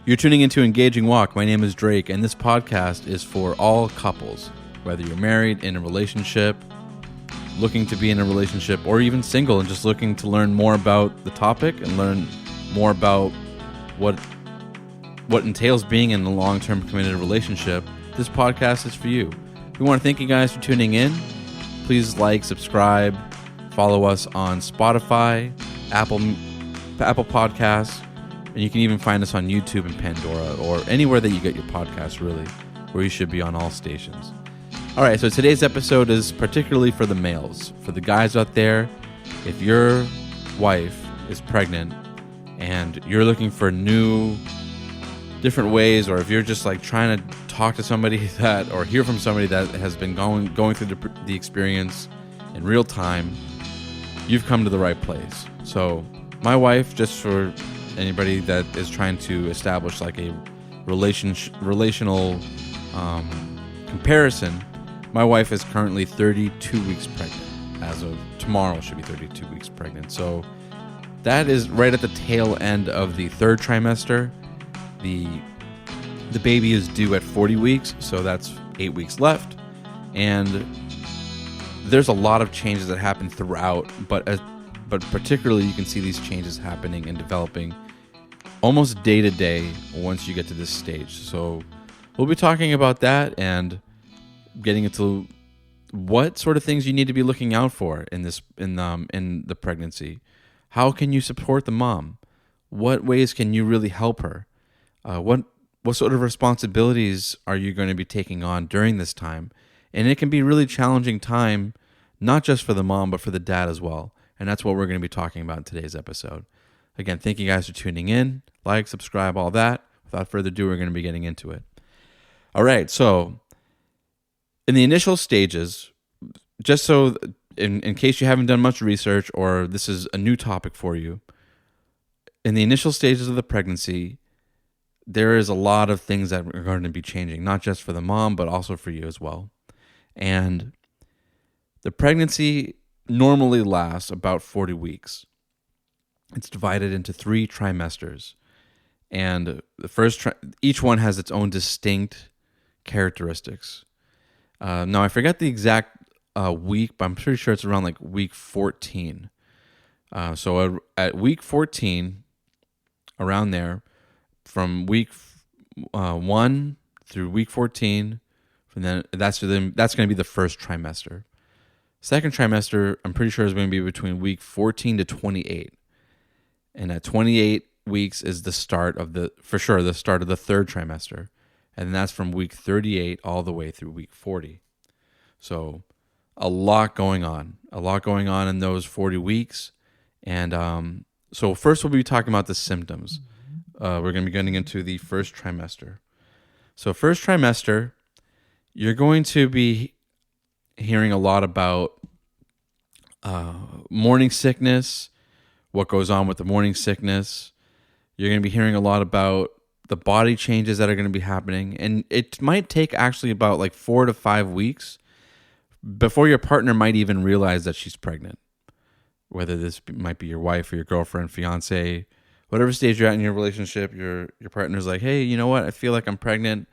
You're tuning into Engaging Walk. My name is Drake, and this podcast is for all couples, whether you're married, in a relationship, looking to be in a relationship, or even single and just looking to learn more about the topic and learn more about what entails being in a long-term committed relationship. This podcast is for you. We want to thank you guys for tuning in. Please like, subscribe, follow us on Spotify, Apple Podcasts, and you can even find us on YouTube and Pandora or anywhere that you get your podcasts, really, where you should be on all stations. All right, so today's episode is particularly for the males. For the guys out there, if your wife is pregnant and you're looking for new, different ways, or if you're just like trying to talk to somebody that, or hear from somebody that has been going through the experience in real time, you've come to the right place. So my wife, just for anybody that is trying to establish like a relational comparison, my wife is currently 32 weeks pregnant. As of tomorrow, she'll be 32 weeks pregnant. So that is right at the tail end of the third trimester. The baby is due at 40 weeks, so that's 8 weeks left. And there's a lot of changes that happen throughout, but particularly you can see these changes happening and developing almost day to day once you get to this stage. So we'll be talking about that and getting into what sort of things you need to be looking out for in the pregnancy. How can you support the mom? What ways can you really help her? What sort of responsibilities are you going to be taking on during this time? And it can be a really challenging time, not just for the mom, but for the dad as well. And that's what we're going to be talking about in today's episode. Again, thank you guys for tuning in. Like, subscribe, all that. Without further ado, we're going to be getting into it. All right, so in the initial stages, just so in case you haven't done much research or this is a new topic for you, in the initial stages of the pregnancy, there is a lot of things that are going to be changing, not just for the mom, but also for you as well. And the pregnancy normally lasts about 40 weeks. It's divided into 3 trimesters. And the first each one has its own distinct characteristics. Now, I forget the exact week, but I'm pretty sure it's around like week 14. So at week 14, around there, from week 1 through week 14, that's going to be the first trimester. Second trimester, I'm pretty sure is going to be between week 14 to 28. And at 28 weeks is the start of the third trimester. And that's from week 38 all the way through week 40. So a lot going on in those 40 weeks. And so first we'll be talking about the symptoms. We're going to be getting into the first trimester. So first trimester, you're going to be hearing a lot about morning sickness, what goes on with the morning sickness. You're going to be hearing a lot about the body changes that are going to be happening. And it might take actually about like 4 to 5 weeks before your partner might even realize that she's pregnant. Whether this might be your wife or your girlfriend, fiance, whatever stage you're at in your relationship, your partner's like, hey, you know what? I feel like I'm pregnant.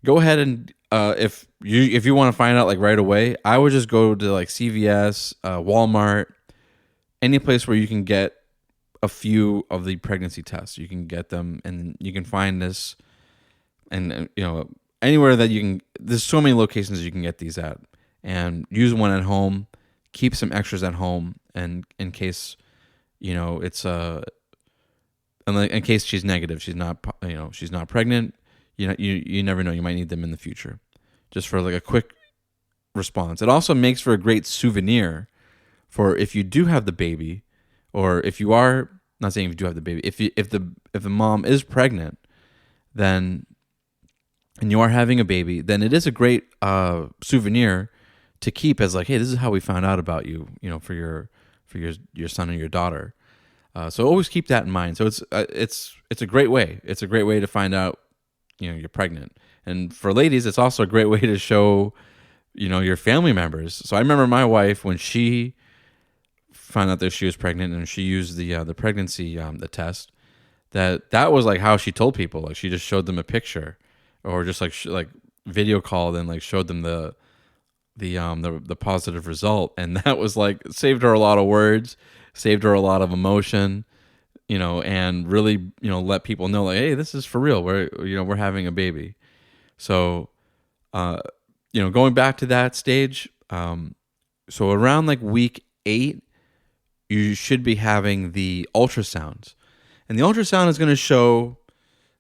Go ahead and if you want to find out like right away, I would just go to like CVS, Walmart, any place where you can get a few of the pregnancy tests. You can get them, and you can find this, and anywhere that you can. There's so many locations you can get these at, and use one at home. Keep some extras at home, and in case it's in case she's negative, she's not pregnant. You never know. You might need them in the future, just for like a quick response. It also makes for a great souvenir for if you do have the baby, or if you are not saying if you do have the baby, if the mom is pregnant, then and you are having a baby, then it is a great souvenir to keep as like, hey, this is how we found out about you, for your son and your daughter. So always keep that in mind. So it's a great way. It's a great way to find out you're pregnant. And for ladies, it's also a great way to show your family members. So I remember my wife when she found out that she was pregnant and she used the pregnancy the test. that was like how she told people. Like she just showed them a picture, or just like like video called and like showed them the positive result, and that was like saved her a lot of words, saved her a lot of emotion, and really let people know like, hey, this is for real. We're having a baby. So going back to that stage, so around like week 8, you should be having the ultrasounds, and the ultrasound is going to show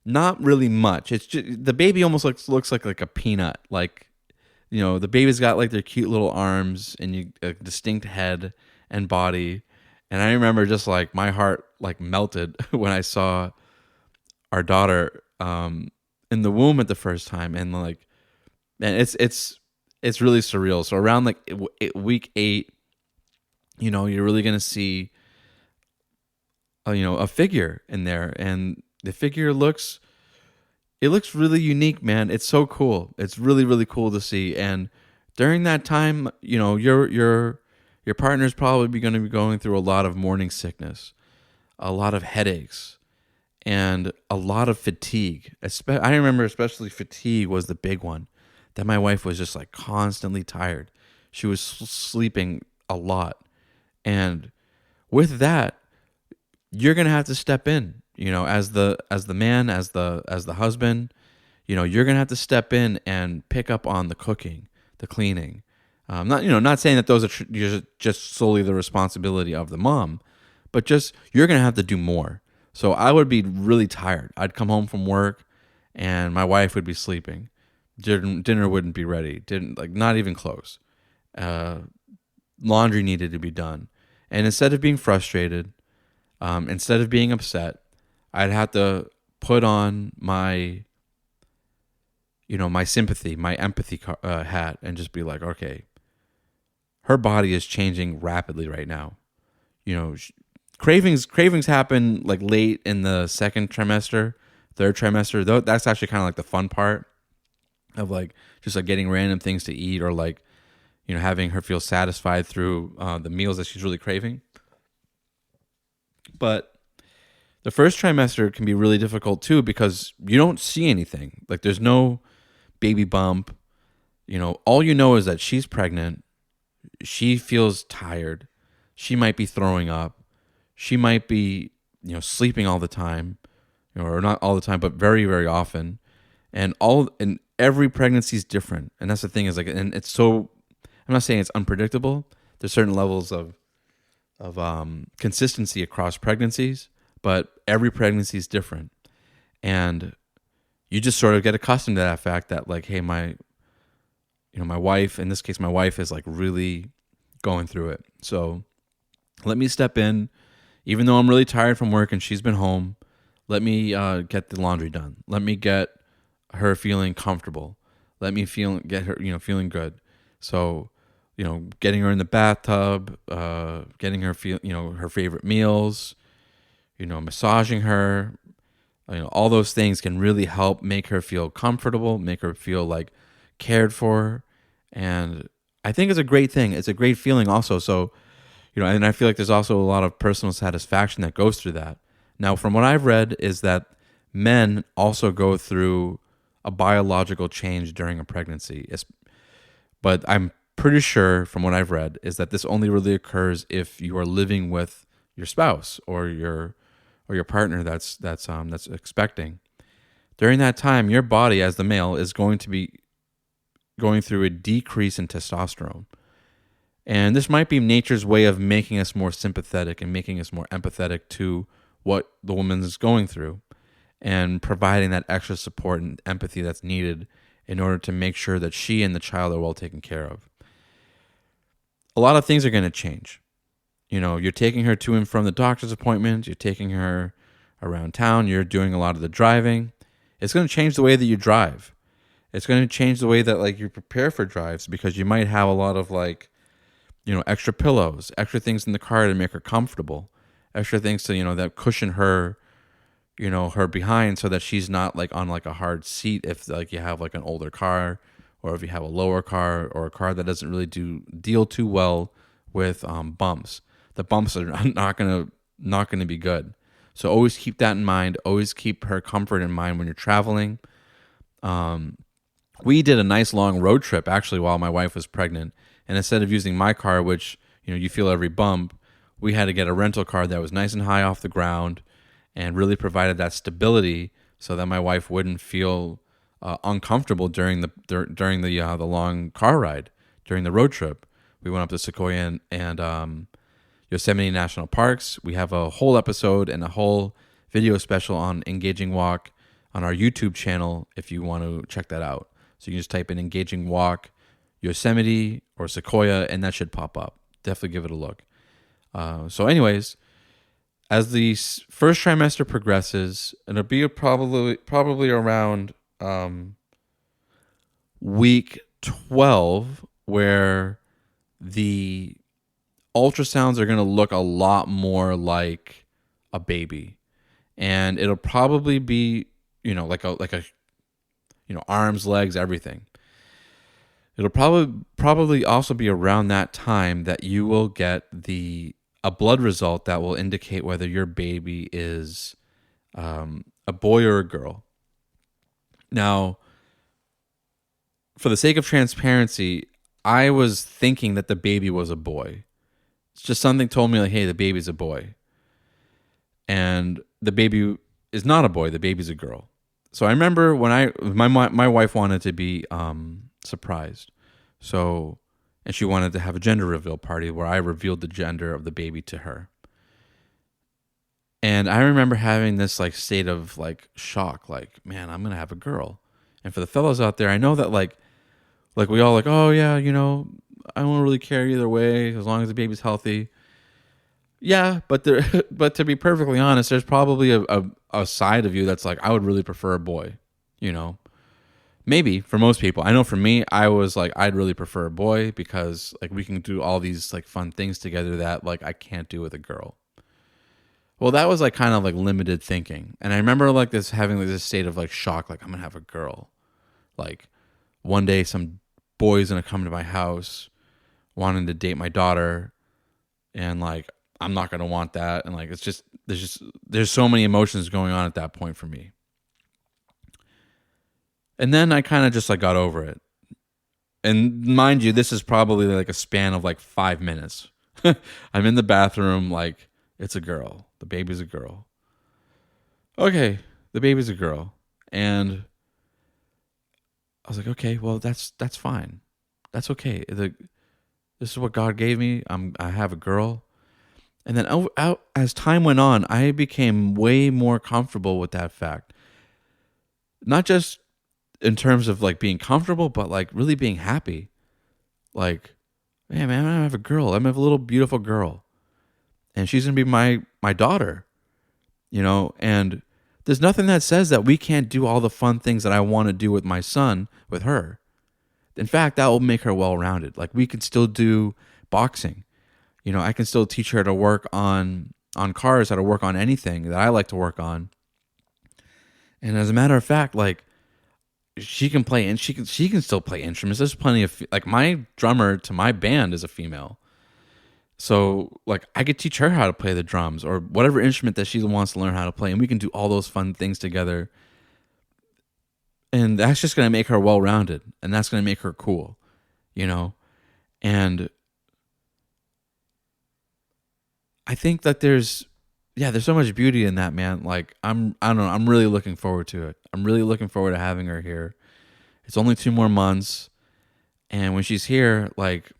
not really much. It's just the baby almost looks like a peanut. Like, the baby's got like their cute little arms and a distinct head and body. And I remember just like my heart like melted when I saw our daughter in the womb at the first time, and like, man, it's really surreal. So around like week 8, you're really gonna see a figure in there, and the figure looks really unique, man. It's so cool. It's really, really cool to see. And during that time, your partner's probably going to be going through a lot of morning sickness, a lot of headaches, and a lot of fatigue. I remember especially fatigue was the big one, that my wife was just like constantly tired. She was sleeping a lot. And with that, you're going to have to step in, as the man, as the husband. You're going to have to step in and pick up on the cooking, the cleaning. Not saying that those are just solely the responsibility of the mom, but just you're going to have to do more. So I would be really tired. I'd come home from work and my wife would be sleeping. Dinner wouldn't be ready. Not even close. Laundry needed to be done. And instead of being frustrated, instead of being upset, I'd have to put on my sympathy, my empathy hat, and just be like, okay, her body is changing rapidly right now. Cravings happen like late in the second trimester, third trimester. Though that's actually kind of like the fun part of like just like getting random things to eat, or like having her feel satisfied through the meals that she's really craving. But the first trimester can be really difficult too, because you don't see anything. Like there's no baby bump. All you know is that she's pregnant. She feels tired. She might be throwing up. She might be, sleeping all the time, or not all the time, but very, very often. And every pregnancy is different. And that's the thing, is like, and it's so, I'm not saying it's unpredictable. There's certain levels of consistency across pregnancies, but every pregnancy is different. And you just sort of get accustomed to that fact that like, hey, my wife, in this case, my wife is like really going through it. So let me step in, even though I'm really tired from work and she's been home. Let me get the laundry done. Let me get her feeling comfortable. Let me get her, feeling good. So, getting her in the bathtub, getting her her favorite meals, massaging her, all those things can really help make her feel comfortable, make her feel like cared for. And I think it's a great thing. It's a great feeling also. So, and I feel like there's also a lot of personal satisfaction that goes through that. Now, from what I've read is that men also go through a biological change during a pregnancy. But I'm pretty sure from what I've read is that this only really occurs if you are living with your spouse or your partner that's expecting. During that time, your body as the male is going to be going through a decrease in testosterone. And this might be nature's way of making us more sympathetic and making us more empathetic to what the woman is going through, and providing that extra support and empathy that's needed in order to make sure that she and the child are well taken care of. A lot of things are going to change. You're taking her to and from the doctor's appointments, you're taking her around town, you're doing a lot of the driving. It's going to change the way that you drive. It's going to change the way that like you prepare for drives, because you might have a lot of like, extra pillows, extra things in the car to make her comfortable, extra things to, that cushion her, her behind, so that she's not like on like a hard seat if like you have like an older car, or if you have a lower car, or a car that doesn't really deal too well with bumps. The bumps are not gonna be good. So always keep that in mind. Always keep her comfort in mind when you're traveling. We did a nice long road trip actually while my wife was pregnant, and instead of using my car, which you feel every bump, we had to get a rental car that was nice and high off the ground and really provided that stability so that my wife wouldn't feel uncomfortable during the long car ride during the road trip. We went up to Sequoia and Yosemite National Parks. We have a whole episode and a whole video special on Engaging Walk on our YouTube channel if you want to check that out. So you can just type in Engaging Walk, Yosemite, or Sequoia, and that should pop up. Definitely give it a look. So anyways, as the first trimester progresses, it'll be probably around week 12 where the ultrasounds are going to look a lot more like a baby, and it'll probably be like a arms, legs, everything. It'll probably also be around that time that you will get a blood result that will indicate whether your baby is a boy or a girl. Now, for the sake of transparency, I was thinking that the baby was a boy. It's just something told me like, hey, the baby's a boy. And the baby is not a boy, the baby's a girl. So I remember when my wife wanted to be surprised. So, and she wanted to have a gender reveal party where I revealed the gender of the baby to her. And I remember having this like state of like shock, like, man, I'm going to have a girl. And for the fellows out there, I know that like we all like, oh yeah, I don't really care either way as long as the baby's healthy. Yeah, but but to be perfectly honest, there's probably a side of you that's like, I would really prefer a boy, Maybe for most people. I know for me, I was like, I'd really prefer a boy because like we can do all these like fun things together that like I can't do with a girl. Well, that was like kind of like limited thinking. And I remember like having like this state of like shock, like I'm going to have a girl. Like one day some boy's going to come to my house wanting to date my daughter, and like I'm not going to want that, and like there's so many emotions going on at that point for me. And then I kind of just like got over it. And mind you, this is probably like a span of like 5 minutes. I'm in the bathroom, like it's a girl. The baby's a girl. Okay, the baby's a girl. And I was like, okay, well that's fine. That's okay. This is what God gave me. I have a girl. And then as time went on, I became way more comfortable with that fact. Not just in terms of like being comfortable, but like really being happy. Like, man, I'm gonna have a girl. I'm gonna have a little beautiful girl, and she's gonna be my daughter. And there's nothing that says that we can't do all the fun things that I want to do with my son with her. In fact, that will make her well-rounded. Like we could still do boxing. I can still teach her to work on cars, how to work on anything that I like to work on. And as a matter of fact, like she can play, and she can still play instruments. There's plenty of like my drummer to my band is a female. So like I could teach her how to play the drums or whatever instrument that she wants to learn how to play, and we can do all those fun things together. And that's just going to make her well-rounded, and that's going to make her cool, And I think that there's so much beauty in that, man. Like I don't know, I'm really looking forward to it. I'm really looking forward to having her here. It's only 2 more months, and when she's here, like,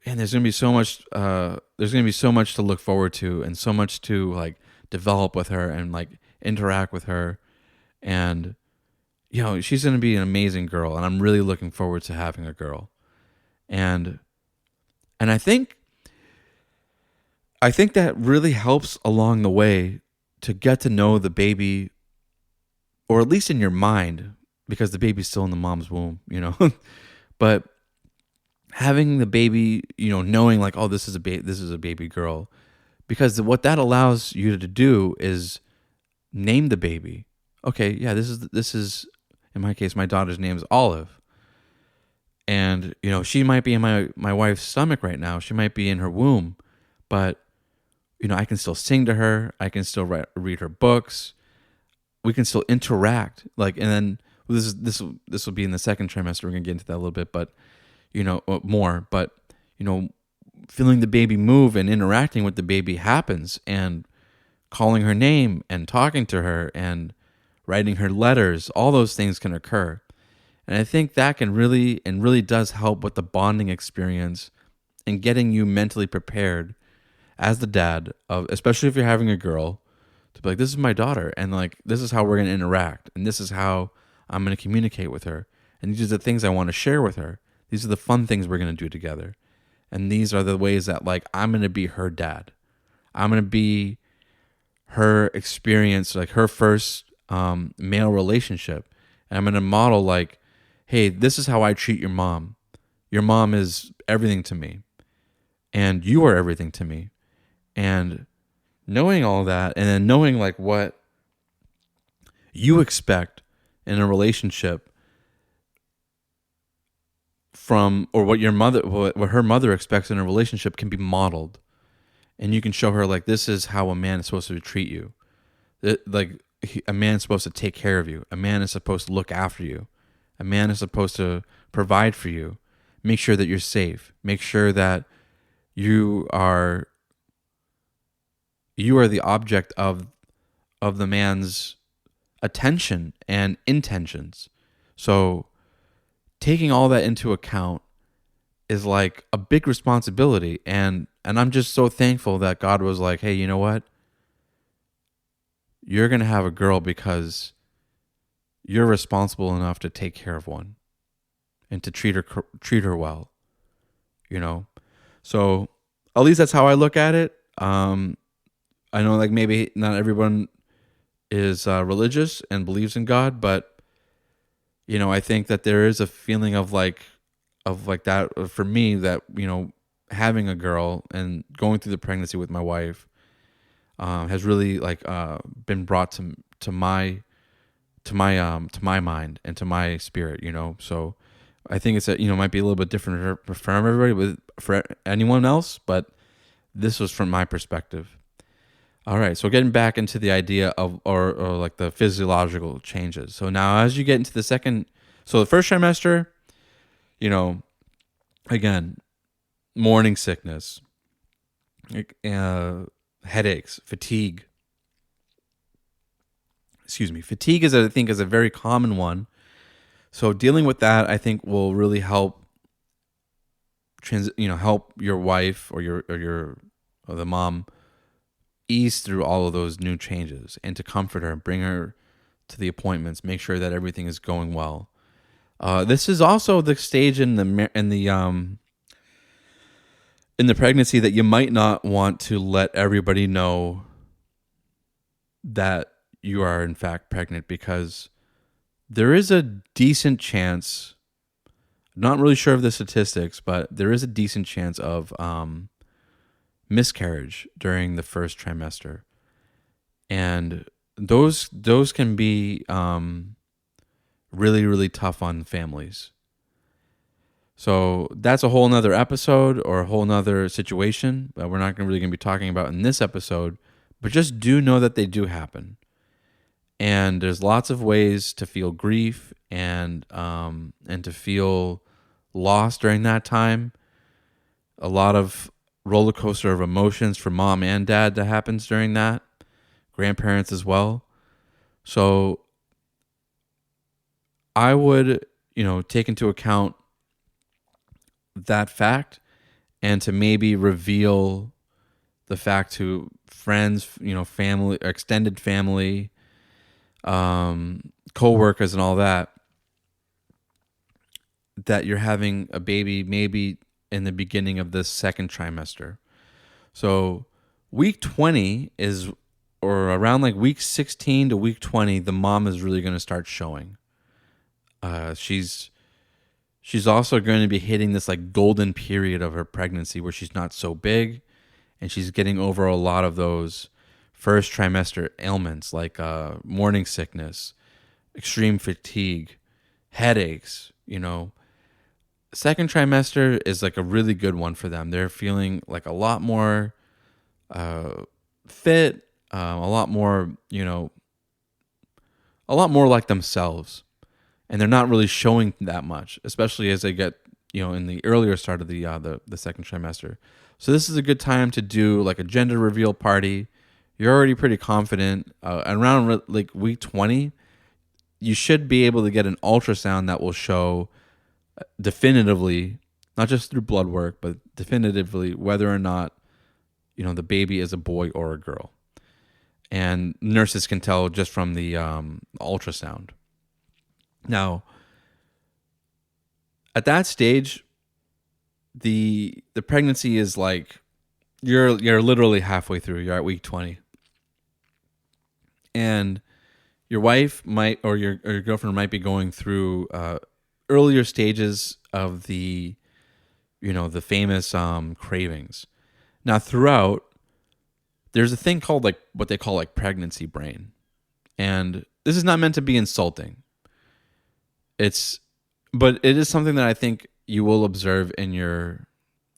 man, there's gonna be so much. There's gonna be so much to look forward to, and so much to like develop with her and like interact with her, and she's gonna be an amazing girl, and I'm really looking forward to having a girl, and I think that really helps along the way to get to know the baby, or at least in your mind, because the baby's still in the mom's womb, but having the baby, knowing like, oh, this is a baby girl, because what that allows you to do is name the baby. Okay, yeah, this is in my case, my daughter's name is Olive, and she might be in my wife's stomach right now. She might be in her womb, but I can still sing to her. I can still read her books. We can still interact. Like, and then this will be in the second trimester. We're gonna get into that a little bit, but more. But feeling the baby move and interacting with the baby happens, and calling her name and talking to her and writing her letters. All those things can occur, and I think that can really does help with the bonding experience and getting you mentally prepared as the dad of, especially if you're having a girl, to be like, this is my daughter, and like, this is how we're going to interact, and this is how I'm going to communicate with her, and these are the things I want to share with her. These are the fun things we're going to do together, and these are the ways that, like, I'm going to be her dad. I'm going to be her experience, like her first male relationship, and I'm going to model, like, hey, this is how I treat your mom. Your mom is everything to me, and you are everything to me. And knowing all that, and then knowing like what you expect in a relationship from, or what her mother expects in a relationship, can be modeled, and you can show her, like, this is how a man is supposed to treat you. A man is supposed to take care of you. A man is supposed to look after you. A man is supposed to provide for you. Make sure that you're safe. Make sure that you are the object of the man's attention and intentions. So taking all that into account is like a big responsibility, and I'm just so thankful that God was like, hey, you know what? You're going to have a girl because you're responsible enough to take care of one and to treat her well, So at least that's how I look at it. I know, like, maybe not everyone is religious and believes in God, but I think that there is a feeling of like that for me, that having a girl and going through the pregnancy with my wife has really been brought to my mind and to my spirit. So I think it's might be a little bit different for everybody, but for anyone else, but this was from my perspective. All right, so getting back into the idea of, or like the physiological changes. So now as you get into the the first trimester, again, morning sickness, headaches, fatigue. Fatigue I think is a very common one. So dealing with that, I think, will really help help your wife or the mom ease through all of those new changes, and to comfort her and bring her to the appointments, make sure that everything is going well. This is also the stage in the pregnancy that you might not want to let everybody know that you are in fact pregnant, because there is a decent chance, not really sure of the statistics, but there is a decent chance of miscarriage during the first trimester, and those can be really, really tough on families. So that's a whole nother episode or a whole nother situation that we're not really going to be talking about in this episode, but just do know that they do happen. And there's lots of ways to feel grief and to feel lost during that time. A lot of roller coaster of emotions for mom and dad that happens during that, grandparents as well. So I would, take into account that fact, and to maybe reveal the fact to friends, family, extended family, co-workers and all that you're having a baby maybe in the beginning of the second trimester. So week 20 is, or around like week 16 to week 20, the mom is really going to start showing. She's also going to be hitting this like golden period of her pregnancy where she's not so big, and she's getting over a lot of those first trimester ailments like morning sickness, extreme fatigue, headaches. Second trimester is like a really good one for them. They're feeling like a lot more fit, a lot more, a lot more like themselves. And they're not really showing that much, especially as they get, in the earlier start of the second trimester. So this is a good time to do like a gender reveal party. You're already pretty confident. Around like week 20, you should be able to get an ultrasound that will show definitively, not just through blood work, but definitively whether or not, the baby is a boy or a girl. And nurses can tell just from the ultrasound. Now, at that stage, the pregnancy is like you're literally halfway through. You're at week 20, and your wife might or your girlfriend might be going through earlier stages of the famous cravings. Now, throughout, there's a thing called like what they call like pregnancy brain, and this is not meant to be insulting. But it is something that I think you will observe in your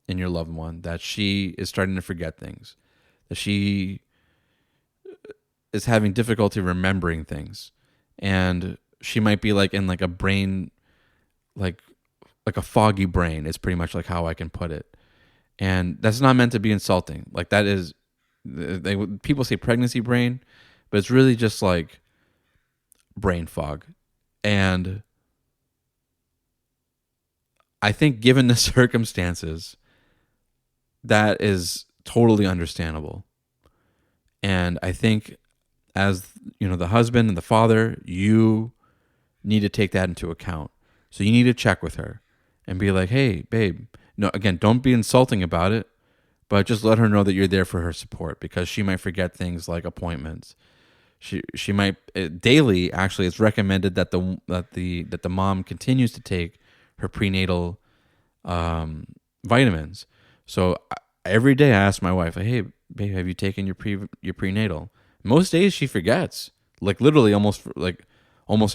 loved one, that she is starting to forget things, that she is having difficulty remembering things, and she might be like in like a brain, like a foggy brain is pretty much like how I can put it. And that's not meant to be insulting. Like that is, people say pregnancy brain, but it's really just like brain fog. And I think given the circumstances, that is totally understandable. And I think as, the husband and the father, you need to take that into account. So you need to check with her and be like, hey, babe, no, again, don't be insulting about it, but just let her know that you're there for her support, because she might forget things like appointments. She might daily. Actually, it's recommended that the mom continues to take her prenatal vitamins. So every day I ask my wife, hey, babe, have you taken your prenatal? Most days she forgets, like literally almost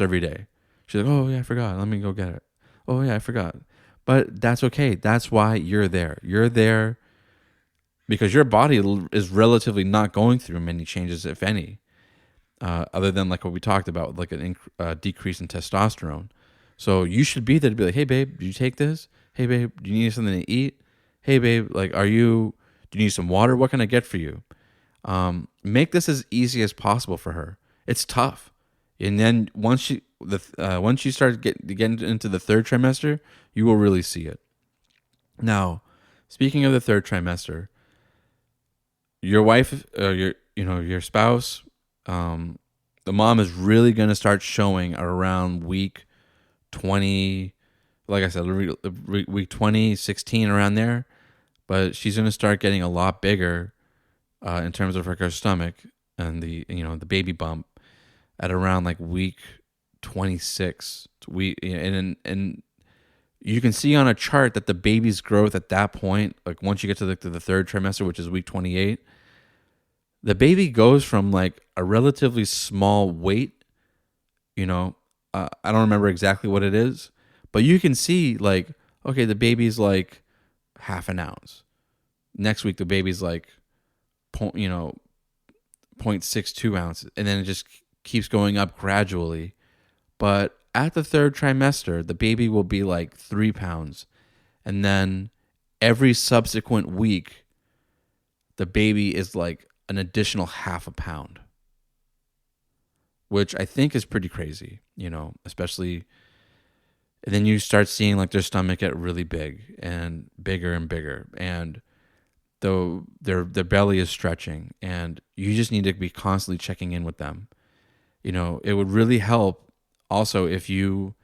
every day. She's like, oh yeah, I forgot. Let me go get it. Oh yeah, I forgot. But that's okay. That's why you're there. You're there because your body is relatively not going through many changes, if any, other than like what we talked about, like a decrease in testosterone. So you should be there to be like, hey babe, did you take this? Hey babe, do you need something to eat? Hey babe, like, do you need some water? What can I get for you? Make this as easy as possible for her. It's tough. And then once you start getting into the third trimester, you will really see it. Now, speaking of the third trimester, your wife, your spouse, the mom is really going to start showing around week 20, like I said, week 20, 16, around there. But she's going to start getting a lot bigger in terms of her stomach and the baby bump at around like week 26. And you can see on a chart that the baby's growth at that point, like once you get to the third trimester, which is week 28, the baby goes from like a relatively small weight, I don't remember exactly what it is, but you can see like, okay, the baby's like half an ounce. Next week, the baby's like, 0.62 ounces. And then it just keeps going up gradually. But at the third trimester, the baby will be like 3 pounds. And then every subsequent week, the baby is like an additional half a pound, which I think is pretty crazy, especially. And then you start seeing like their stomach get really big and bigger and bigger. And though their belly is stretching, and you just need to be constantly checking in with them. It would really help also if you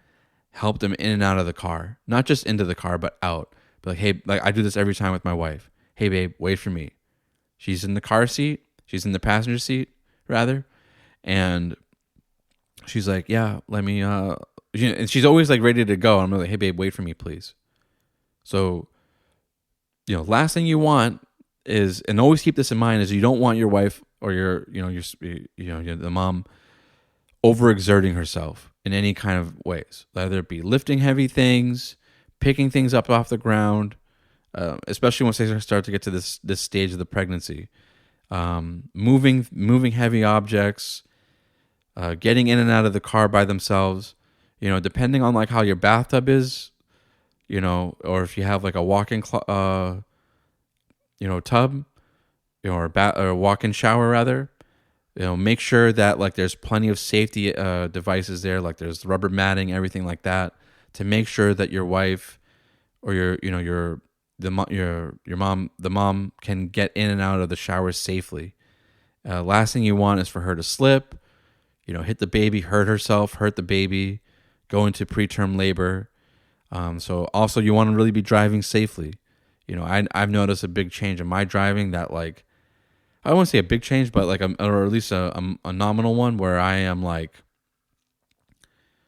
help them in and out of the car, not just into the car, but out. But like, hey, like I do this every time with my wife. Hey, babe, wait for me. She's in the car seat. She's in the passenger seat, rather. And she's like, yeah, let me, and she's always like ready to go. I'm like, hey, babe, wait for me, please. So, last thing you want is, and always keep this in mind, is you don't want your wife or the mom overexerting herself in any kind of ways, whether it be lifting heavy things, picking things up off the ground, especially once they start to get to this stage of the pregnancy. moving heavy objects, getting in and out of the car by themselves. Depending on like how your bathtub is, or if you have like a walk-in tub, or a walk-in shower rather. Make sure that like there's plenty of safety devices there, like there's rubber matting, everything like that, to make sure that your wife or the mom can get in and out of the shower safely. Last thing you want is for her to slip, hit the baby, hurt herself, hurt the baby, go into preterm labor. So also you want to really be driving safely. I've noticed a big change in my driving that like, I won't say a big change, but like, or at least a nominal one where I am like,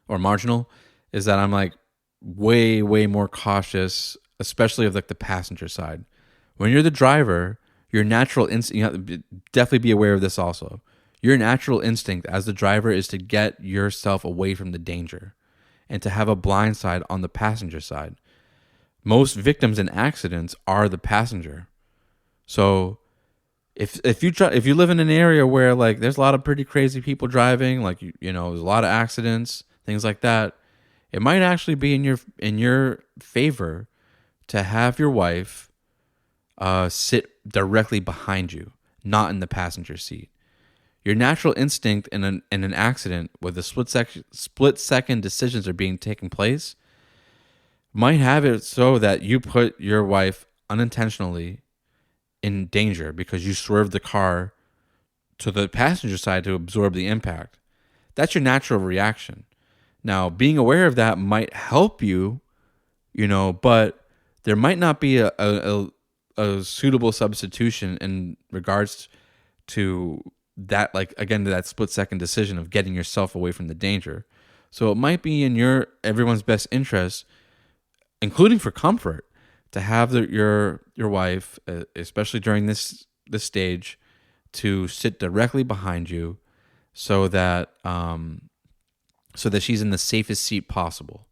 or marginal, is that I'm like way, way more cautious, especially of like the passenger side. When you're the driver, your natural instinct, you have to definitely be aware of this also. Your natural instinct as the driver is to get yourself away from the danger and to have a blind side on the passenger side. Most victims in accidents are the passenger. So if you live in an area where like there's a lot of pretty crazy people driving, like there's a lot of accidents, things like that, it might actually be in your favor to have your wife sit directly behind you, not in the passenger seat. Your natural instinct in an accident where the split second decisions are being taken place might have it so that you put your wife unintentionally in danger because you swerved the car to the passenger side to absorb the impact. That's your natural reaction. Now, being aware of that might help you, but there might not be a suitable substitution in regards to that, like, again, to that split second decision of getting yourself away from the danger. So it might be in everyone's best interest, including for comfort, to have your wife, especially during this stage, to sit directly behind you, so that she's in the safest seat possible,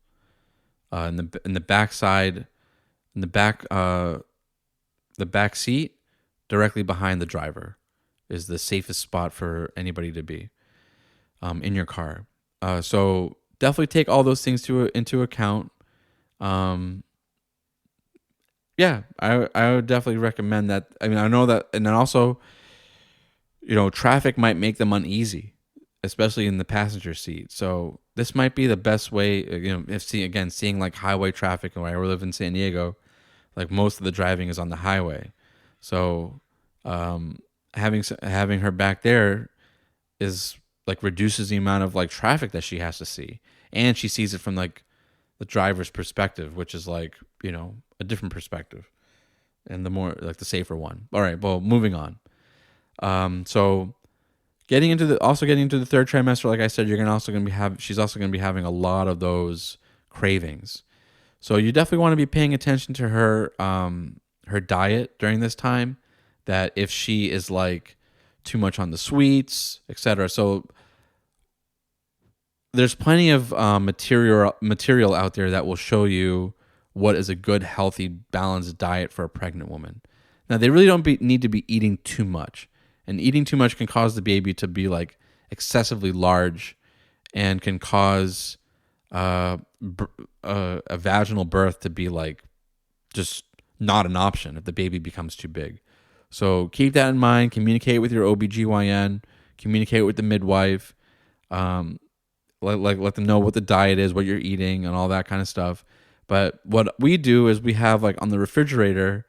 in the back side, in the back seat, directly behind the driver, is the safest spot for anybody to be in your car. So definitely take all those things into account. Yeah, I would definitely recommend that. I mean, I know that, and then also, traffic might make them uneasy, especially in the passenger seat. So this might be the best way. If seeing like highway traffic, and where I live in San Diego, like most of the driving is on the highway. So having her back there is like reduces the amount of like traffic that she has to see, and she sees it from like the driver's perspective, which is like a different perspective, and the more like the safer one. All right, well, moving on. So getting into the third trimester, like I said, she's also gonna be having a lot of those cravings. So you definitely want to be paying attention to her diet during this time. That if she is like too much on the sweets, etc. So there's plenty of material out there that will show you what is a good, healthy, balanced diet for a pregnant woman. Now, they really don't need to be eating too much. And eating too much can cause the baby to be like excessively large and can cause a vaginal birth to be like just not an option if the baby becomes too big. So keep that in mind. Communicate with your OBGYN. Communicate with the midwife. Let them know what the diet is, what you're eating, and all that kind of stuff. But what we do is we have like on the refrigerator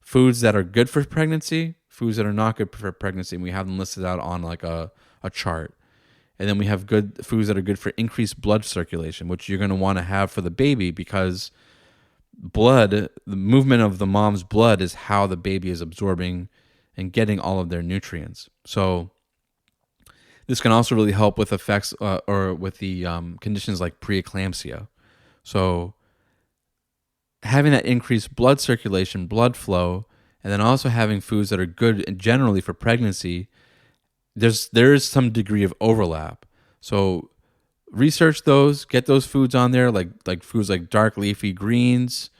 foods that are good for pregnancy, foods that are not good for pregnancy, and we have them listed out on like a chart. And then we have good foods that are good for increased blood circulation, which you're going to want to have for the baby, because the movement of the mom's blood is how the baby is absorbing and getting all of their nutrients. So this can also really help with effects or with the conditions like preeclampsia. So having that increased blood circulation, blood flow, and then also having foods that are good generally for pregnancy, there is some degree of overlap. So research those, get those foods on there, like foods like dark leafy greens,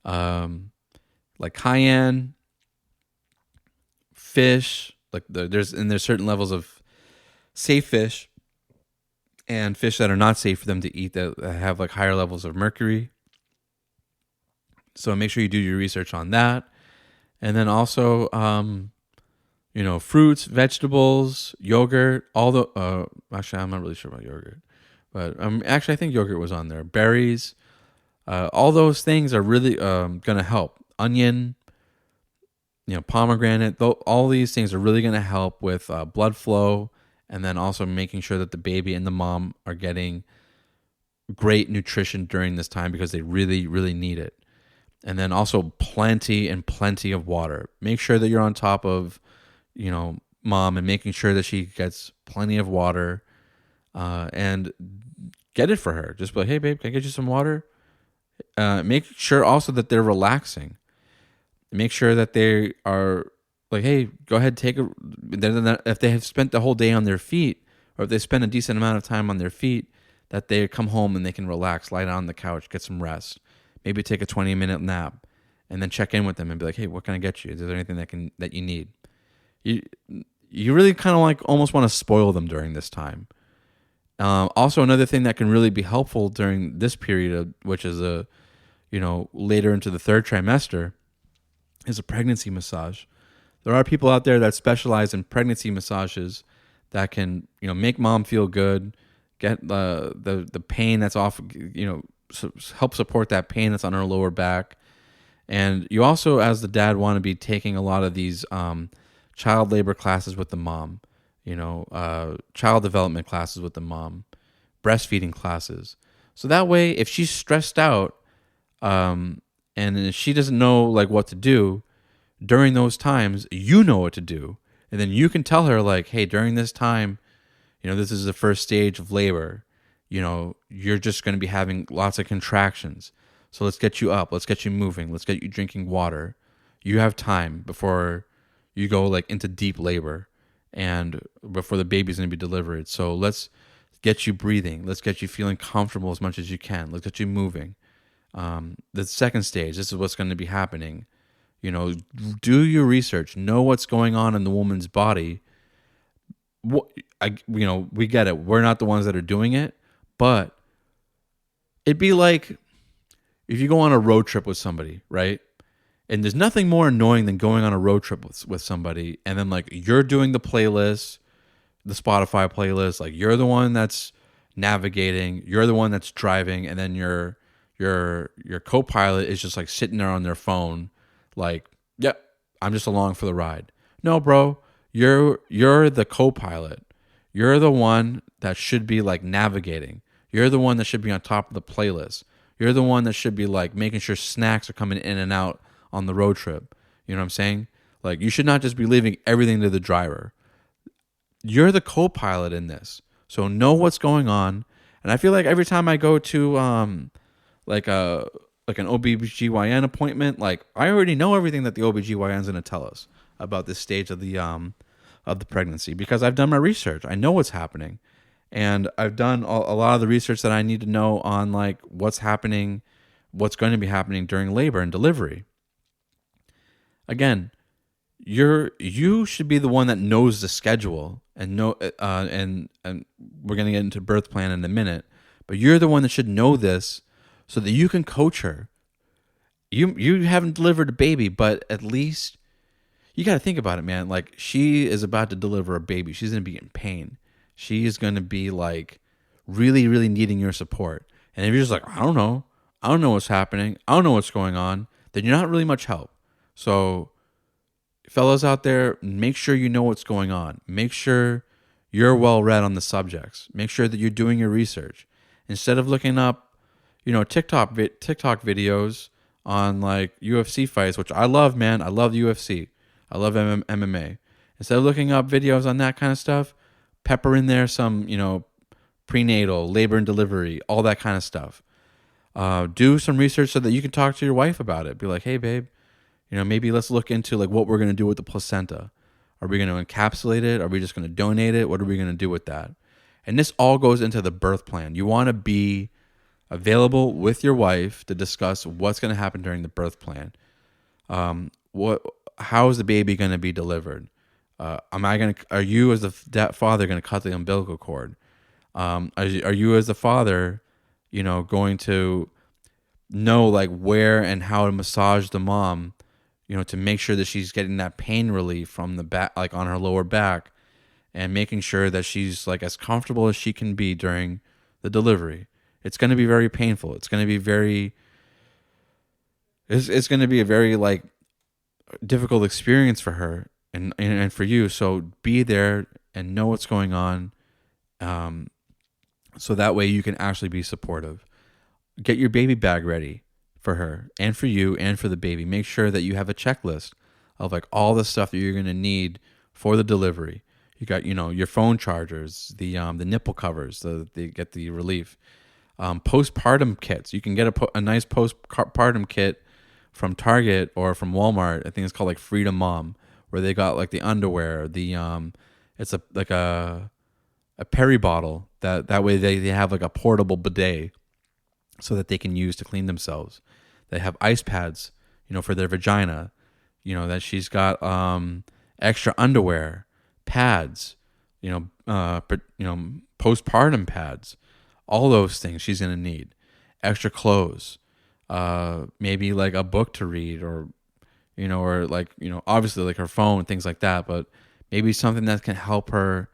like cayenne, fish, there's certain levels of safe fish and fish that are not safe for them to eat that have like higher levels of mercury. So make sure you do your research on that. And then also, fruits, vegetables, yogurt, all the, actually, I'm not really sure about yogurt, but actually, I think yogurt was on there. Berries, all those things are really going to help. Onion, pomegranate, all these things are really going to help with blood flow, and then also making sure that the baby and the mom are getting great nutrition during this time because they really, really need it. And then also plenty of water. Make sure that you're on top of, mom, and making sure that she gets plenty of water, and get it for her. Just be like, hey, babe, can I get you some water? Make sure also that they're relaxing. Make sure that they are like, hey, go ahead, if they have spent the whole day on their feet, or if they spend a decent amount of time on their feet, that they come home and they can relax, lie down on the couch, get some rest. Maybe take a 20-minute nap, and then check in with them and be like, hey, what can I get you? Is there anything that you need? You really kind of like almost want to spoil them during this time. Also, another thing that can really be helpful during this period, which is later into the third trimester, is a pregnancy massage. There are people out there that specialize in pregnancy massages that can make mom feel good, get the pain that's off, help support that pain that's on her lower back. And you also, as the dad, want to be taking a lot of these child labor classes with the mom, child development classes with the mom, breastfeeding classes. So that way, if she's stressed out, and if she doesn't know like what to do during those times, you know what to do. And then you can tell her like, hey, during this time, this is the first stage of labor. You're just going to be having lots of contractions. So let's get you up. Let's get you moving. Let's get you drinking water. You have time before you go like into deep labor and before the baby's going to be delivered. So let's get you breathing. Let's get you feeling comfortable as much as you can. Let's get you moving. The second stage, this is what's going to be happening. Do your research. Know what's going on in the woman's body. We get it. We're not the ones that are doing it. But it'd be like if you go on a road trip with somebody, right? And there's nothing more annoying than going on a road trip with somebody, and then like you're doing the playlist, the Spotify playlist, like you're the one that's navigating, you're the one that's driving, and then your co-pilot is just like sitting there on their phone, like, yep, I'm just along for the ride. No, bro, you're the co-pilot. You're the one that should be like navigating. You're the one that should be on top of the playlist. You're the one that should be like making sure snacks are coming in and out on the road trip. You know what I'm saying? Like you should not just be leaving everything to the driver. You're the co-pilot in this. So know what's going on. And I feel like every time I go to like an OBGYN appointment, like I already know everything that the OBGYN is going to tell us about this stage of the pregnancy because I've done my research. I know what's happening. And I've done a lot of the research that I need to know on like what's happening, what's going to be happening during labor and delivery. Again, you should be the one that knows the schedule and know and we're going to get into birth plan in a minute, but you're the one that should know this so that you can coach her. You haven't delivered a baby, but at least you got to think about it, man. Like she is about to deliver a baby. She's going to be in pain. She is going to be like really, really needing your support. And if you're just like, I don't know what's happening, I don't know what's going on, then you're not really much help. So fellas out there, make sure you know what's going on. Make sure you're well read on the subjects. Make sure that you're doing your research. Instead of looking up, TikTok videos on like UFC fights, which I love, man. I love UFC. I love MMA. Instead of looking up videos on that kind of stuff, pepper in there some, prenatal, labor and delivery, all that kind of stuff. Do some research so that you can talk to your wife about it. Be like, hey, babe, maybe let's look into like what we're going to do with the placenta. Are we going to encapsulate it? Are we just going to donate it? What are we going to do with that? And this all goes into the birth plan. You want to be available with your wife to discuss what's going to happen during the birth plan. How is the baby going to be delivered? Are you as the father going to cut the umbilical cord? Are you as the father, going to know like where and how to massage the mom, to make sure that she's getting that pain relief from the back, like on her lower back, and making sure that she's like as comfortable as she can be during the delivery. It's going to be very painful. It's going to be it's going to be a very like difficult experience for her and for you. So be there and know what's going on. Um, so that way you can actually be supportive. Get your baby bag ready for her and for you and for the baby. Make sure that you have a checklist of like all the stuff that you're going to need for the delivery. You got, your phone chargers, the nipple covers, they get the relief. Postpartum kits. You can get a nice postpartum kit from Target or from Walmart. I think it's called like Freedom Mom, where they got like the underwear, it's a peri bottle that way they have like a portable bidet so that they can use to clean themselves. They have ice pads, for their vagina, that she's got extra underwear, pads, postpartum pads, all those things she's going to need, extra clothes, maybe like a book to read or like, obviously like her phone, things like that, but maybe something that can help her.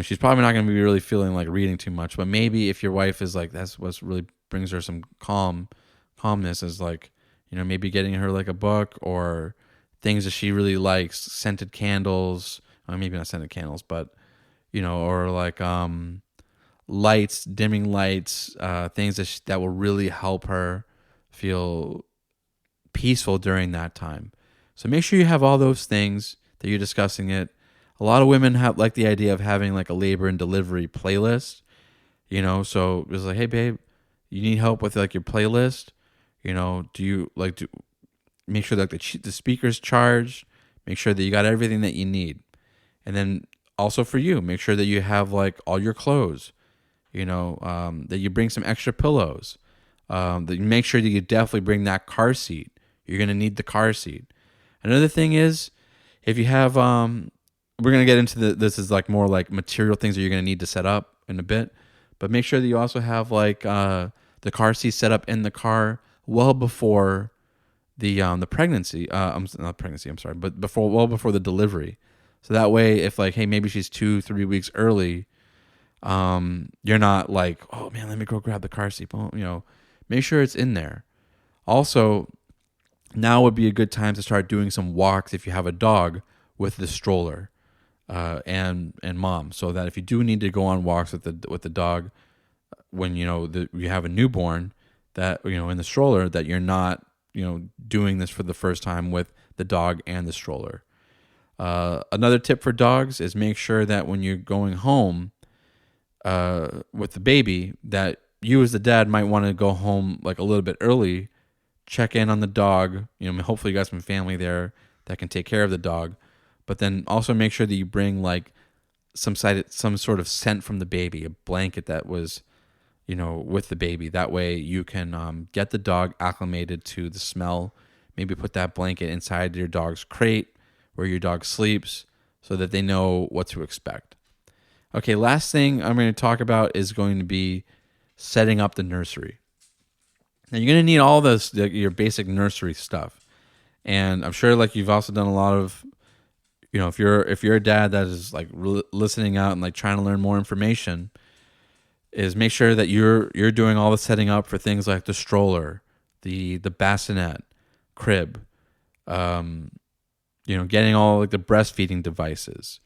She's probably not going to be really feeling like reading too much, but maybe if your wife is like, that's what really brings her some calmness is like, maybe getting her like a book or things that she really likes, scented candles, maybe not scented candles, but, or like, lights, dimming lights, things that will really help her feel peaceful during that time. So make sure you have all those things that you're discussing it. A lot of women have like the idea of having like a labor and delivery playlist, so it's like, hey babe, you need help with like your playlist, do you like to make sure that the speaker's charged, make sure that you got everything that you need. And then also for you, make sure that you have like all your clothes, that you bring some extra pillows, that you make sure that you definitely bring that car seat. You're going to need the car seat. Another thing is if you have, we're going to get into this is like more like material things that you're going to need to set up in a bit, but make sure that you also have like the car seat set up in the car well before the pregnancy. Not pregnancy. I'm sorry, but well before the delivery. So that way, if like, hey, maybe she's 2-3 weeks early, you're not like, oh man, let me go grab the car seat. Well, make sure it's in there. Also, now would be a good time to start doing some walks if you have a dog with the stroller. And mom, so that if you do need to go on walks with the dog when you have a newborn, that in the stroller, that you're not doing this for the first time with the dog and the stroller. Another tip for dogs is make sure that when you're going home with the baby, that you as the dad might want to go home like a little bit early, check in on the dog. Hopefully you got some family there that can take care of the dog. But then also make sure that you bring like some sort of scent from the baby, a blanket that was, with the baby. That way you can get the dog acclimated to the smell. Maybe put that blanket inside your dog's crate where your dog sleeps so that they know what to expect. Okay, last thing I'm going to talk about is going to be setting up the nursery. Now you're going to need all this, your basic nursery stuff. And I'm sure like you've also done a lot of, if you're a dad that is like listening out and like trying to learn more information, is make sure that you're doing all the setting up for things like the stroller, the bassinet, crib, getting all like the breastfeeding devices,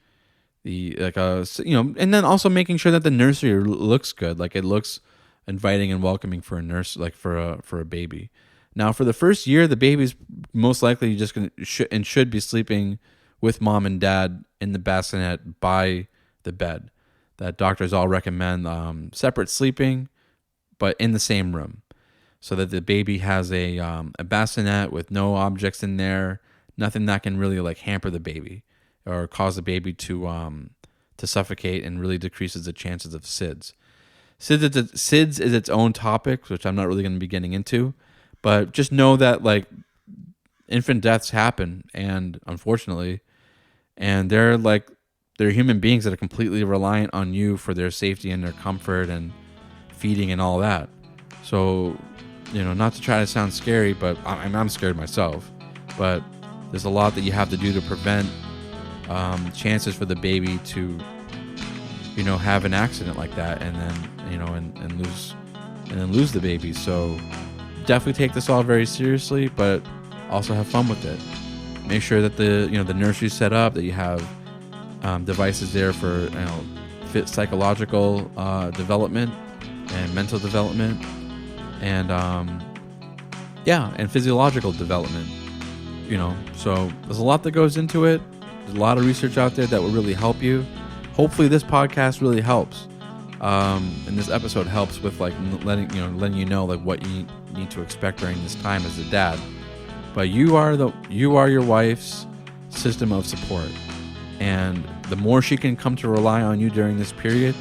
and then also making sure that the nursery looks good, like it looks inviting and welcoming for a nurse, like for a baby. Now for the first year, the baby's most likely just should be sleeping with mom and dad in the bassinet by the bed. That doctors all recommend separate sleeping, but in the same room, so that the baby has a bassinet with no objects in there, nothing that can really like hamper the baby or cause the baby to suffocate, and really decreases the chances of SIDS. SIDS is its own topic, which I'm not really going to be getting into, but just know that like infant deaths happen, and unfortunately, and they're human beings that are completely reliant on you for their safety and their comfort and feeding and all that. So, not to try to sound scary, but I'm scared myself, but there's a lot that you have to do to prevent chances for the baby to have an accident like that, and then and lose the baby. So definitely take this all very seriously, but also have fun with it. Make sure that the nursery's set up, that you have devices there for fit psychological development and mental development, and and physiological development. So there's a lot that goes into it. There's a lot of research out there that will really help you. Hopefully this podcast really helps, and this episode helps with letting you know what you need to expect during this time as a dad. But you are your wife's system of support, and the more she can come to rely on you during this period,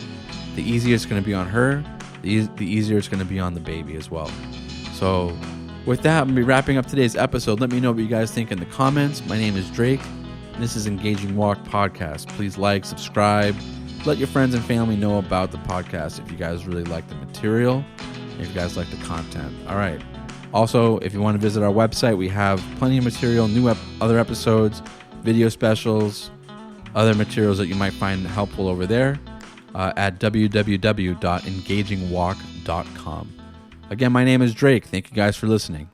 the easier it's going to be on her. The easier it's going to be on the baby as well. So with that, I'm going to be wrapping up today's episode. Let me know what you guys think in the comments. My name is Drake. This is Engaging Walk Podcast. Please like, subscribe, let your friends and family know about the podcast if you guys really like the material, if you guys like the content. All right. Also, if you want to visit our website, we have plenty of material, other episodes, video specials, other materials that you might find helpful over there at www.engagingwalk.com. Again, my name is Drake. Thank you guys for listening.